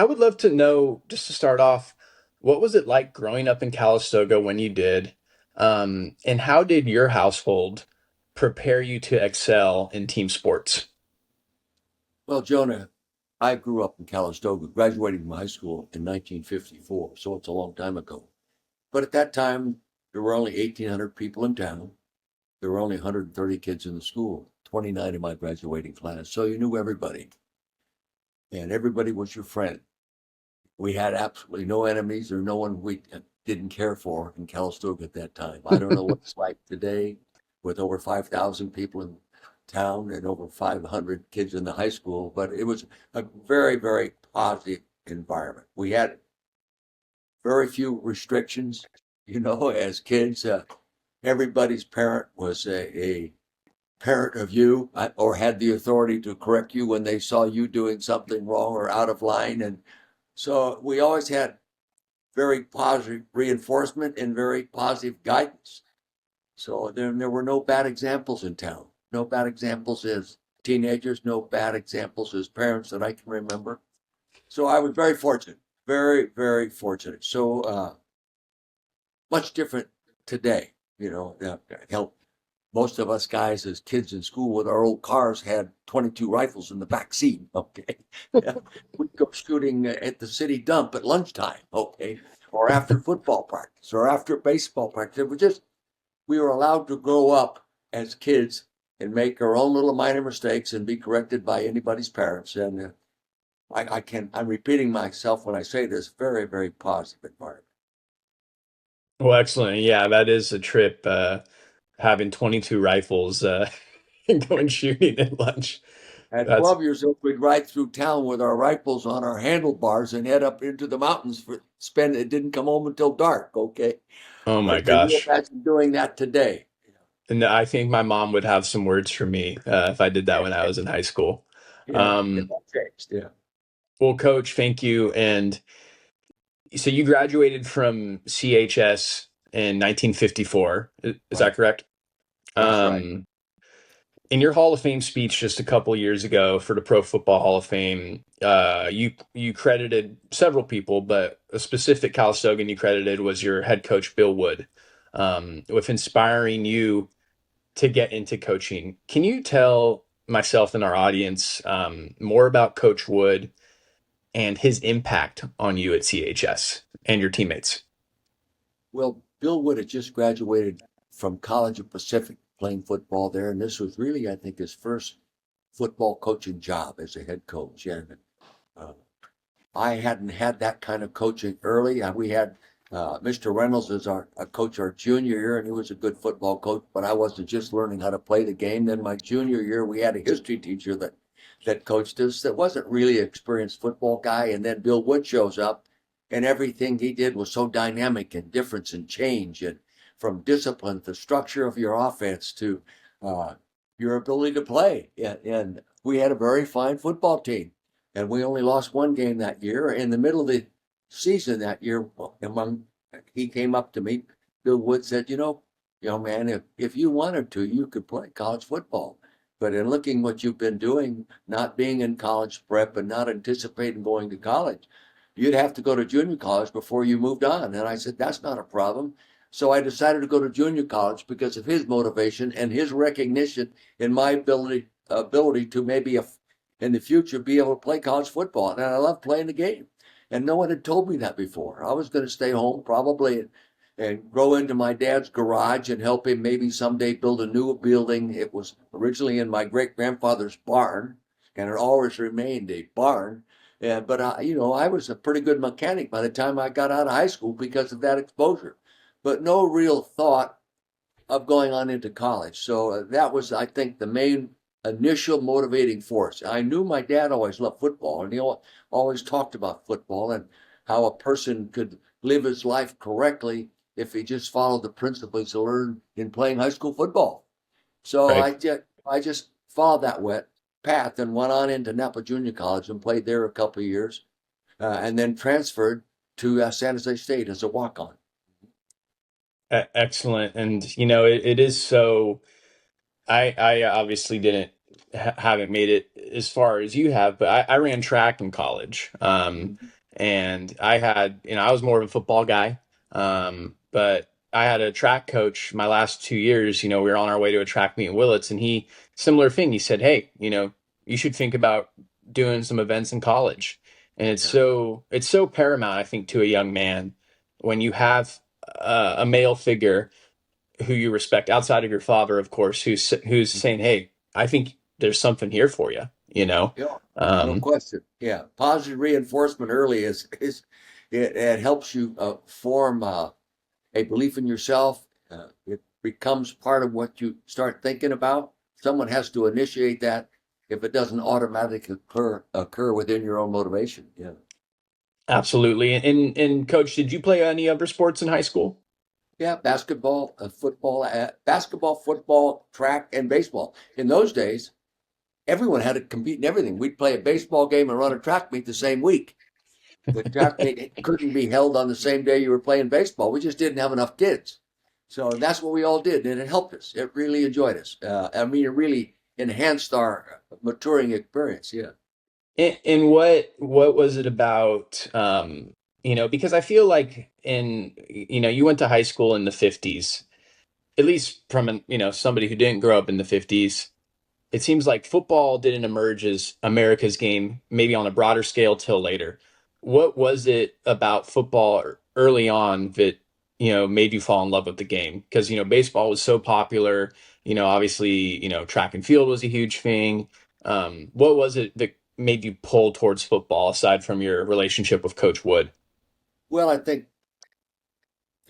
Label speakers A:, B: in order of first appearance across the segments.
A: I would love to know, just to start off, what was it like growing up in Calistoga when you did? And how did your household prepare you to excel in team sports?
B: Well, Jonah, I grew up in Calistoga, graduating from high school in 1954, so it's a long time ago. But at that time, there were only 1,800 people in town. There were only 130 kids in the school, 29 in my graduating class. So you knew everybody, and everybody was your friend. We had absolutely no enemies or no one we didn't care for in Calistoga at that time. I don't know what it's like today with over 5,000 people in town and over 500 kids in the high school, but it was a very, very positive environment. We had very few restrictions, as kids. Everybody's parent was a parent of you or had the authority to correct you when they saw you doing something wrong or out of line. And so we always had very positive reinforcement and very positive guidance. So there were no bad examples in town, no bad examples as teenagers, no bad examples as parents that I can remember. So I was very fortunate, very, very fortunate. So much different today, help. Most of us guys as kids in school with our old cars had 22 rifles in the back seat. Okay. Yeah. We'd go shooting at the city dump at lunchtime. Okay. Or after football practice or after baseball practice. We were allowed to grow up as kids and make our own little minor mistakes and be corrected by anybody's parents. And I'm repeating myself when I say this, very, very positive environment.
A: Well, excellent. Yeah, that is a trip, having 22 rifles, and going shooting at lunch.
B: At
A: That's,
B: 12 years old, we'd ride through town with our rifles on our handlebars and head up into the mountains for spend. It didn't come home until dark. Okay,
A: oh my
B: but can you
A: gosh.
B: imagine doing that today?
A: And I think my mom would have some words for me, if I did that when I was in high school.
B: Yeah, it
A: Um,
B: all changed. Yeah,
A: well, Coach, thank you. And so you graduated from CHS in 1954. Is
B: right.
A: that correct?
B: That's right.
A: Um, in your Hall of Fame speech just a couple years ago for the Pro Football Hall of Fame, you credited several people, but a specific Calistogan you credited was your head coach Bill Wood, with inspiring you to get into coaching. Can you tell myself and our audience, more about Coach Wood and his impact on you at CHS and your teammates?
B: Well, Bill Wood had just graduated from College of Pacific playing football there, and this was really, I think, his first football coaching job as a head coach. And uh, I hadn't had that kind of coaching early. We had Mr. Reynolds as our a coach our junior year, and he was a good football coach. But I wasn't just learning how to play the game. Then my junior year, we had a history teacher that coached us that wasn't really an experienced football guy. And then Bill Wood shows up, and everything he did was so dynamic and difference and change, and from discipline to structure of your offense to uh, your ability to play. And we had a very fine football team and we only lost one game that year. In the middle of the season that year, among he came up to me. Bill Wood said, young man, if you wanted to, you could play college football. But in looking what you've been doing, not being in college prep and not anticipating going to college, you'd have to go to junior college before you moved on. And I said, that's not a problem. So I decided to go to junior college because of his motivation and his recognition in my ability to maybe in the future be able to play college football. And I love playing the game. And no one had told me that before. I was going to stay home probably and grow into my dad's garage and help him maybe someday build a new building. It was originally in my great grandfather's barn, and it always remained a barn. But I was a pretty good mechanic by the time I got out of high school because of that exposure. But no real thought of going on into college. So that was, I think, the main initial motivating force. I knew my dad always loved football, and he always talked about football and how a person could live his life correctly if he just followed the principles he learned in playing high school football. So
A: Right.
B: I just followed that wet path and went on into Napa Junior College and played there a couple of years, and then transferred to San Jose State as a walk-on.
A: Excellent. And it is so. I obviously didn't. haven't made it as far as you have, but I ran track in college. And I had, I was more of a football guy. But I had a track coach my last 2 years. We were on our way to a track meet in Willits, and similar thing. He said, "Hey, you should think about doing some events in college." And
B: Yeah.
A: it's so paramount, I think, to a young man when you have a male figure who you respect outside of your father, of course, who's saying, "Hey, I think there's something here for you," you know.
B: Yeah, no
A: Um,
B: question. Yeah, positive reinforcement early is it helps you form a belief in yourself. It becomes part of what you start thinking about. Someone has to initiate that if it doesn't automatically occur within your own motivation. Yeah.
A: Absolutely. And coach, did you play any other sports in high school?
B: Yeah, basketball, football, track, and baseball. In those days, everyone had to compete in everything. We'd play a baseball game and run a track meet the same week. The track meet couldn't be held on the same day you were playing baseball. We just didn't have enough kids. So that's what we all did, and it helped us. It really enjoyed us. It really enhanced our maturing experience. Yeah.
A: And what was it about? Because I feel like you went to high school in the 50s, at least from somebody who didn't grow up in the 50s. It seems like football didn't emerge as America's game, maybe on a broader scale till later. What was it about football early on that, made you fall in love with the game? Because, baseball was so popular, obviously, track and field was a huge thing. What was it that made you pull towards football aside from your relationship with Coach Wood?
B: Well, I think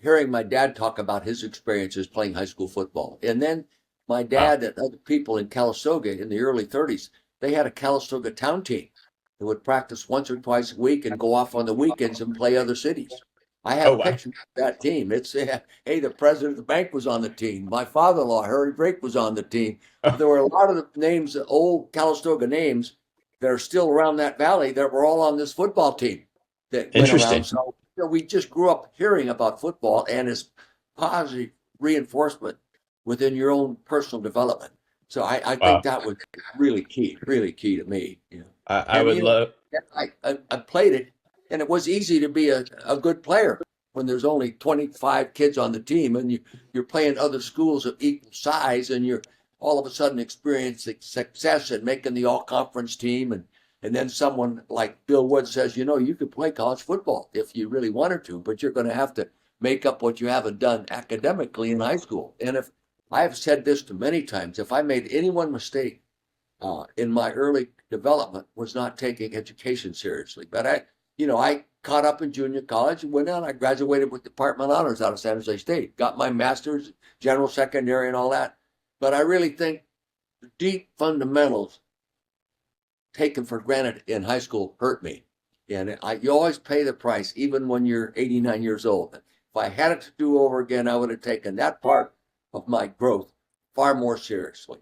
B: hearing my dad talk about his experiences playing high school football. And then my
A: Wow.
B: dad and other people in Calistoga in the early 30s, they had a Calistoga town team that would practice once or twice a week and go off on the weekends and play other cities. I
A: Oh,
B: have
A: wow.
B: pictures of that team. It's, hey, the president of the bank was on the team. My father in law, Harry Drake, was on the team. There were a lot of the names, old Calistoga names, that are still around that valley that were all on this football team that went around.
A: Interesting.
B: So we just grew up hearing about football and its positive reinforcement within your own personal development. So I think
A: Wow.
B: that was really key to me. Yeah.
A: I
B: And
A: would love.
B: I played it, and it was easy to be a good player when there's only 25 kids on the team, and you're playing other schools of equal size, and you're all of a sudden experiencing success and making the all conference team, and then someone like Bill Wood says, you could play college football if you really wanted to, but you're going to have to make up what you haven't done academically in high school. And if I have said this to many times, if I made any one mistake in my early development was not taking education seriously. But I caught up in junior college and went on. I graduated with department honors out of San Jose State, got my master's, general secondary, and all that. But I really think the deep fundamentals taken for granted in high school hurt me. And you always pay the price, even when you're 89 years old. If I had it to do over again, I would have taken that part of my growth far more seriously.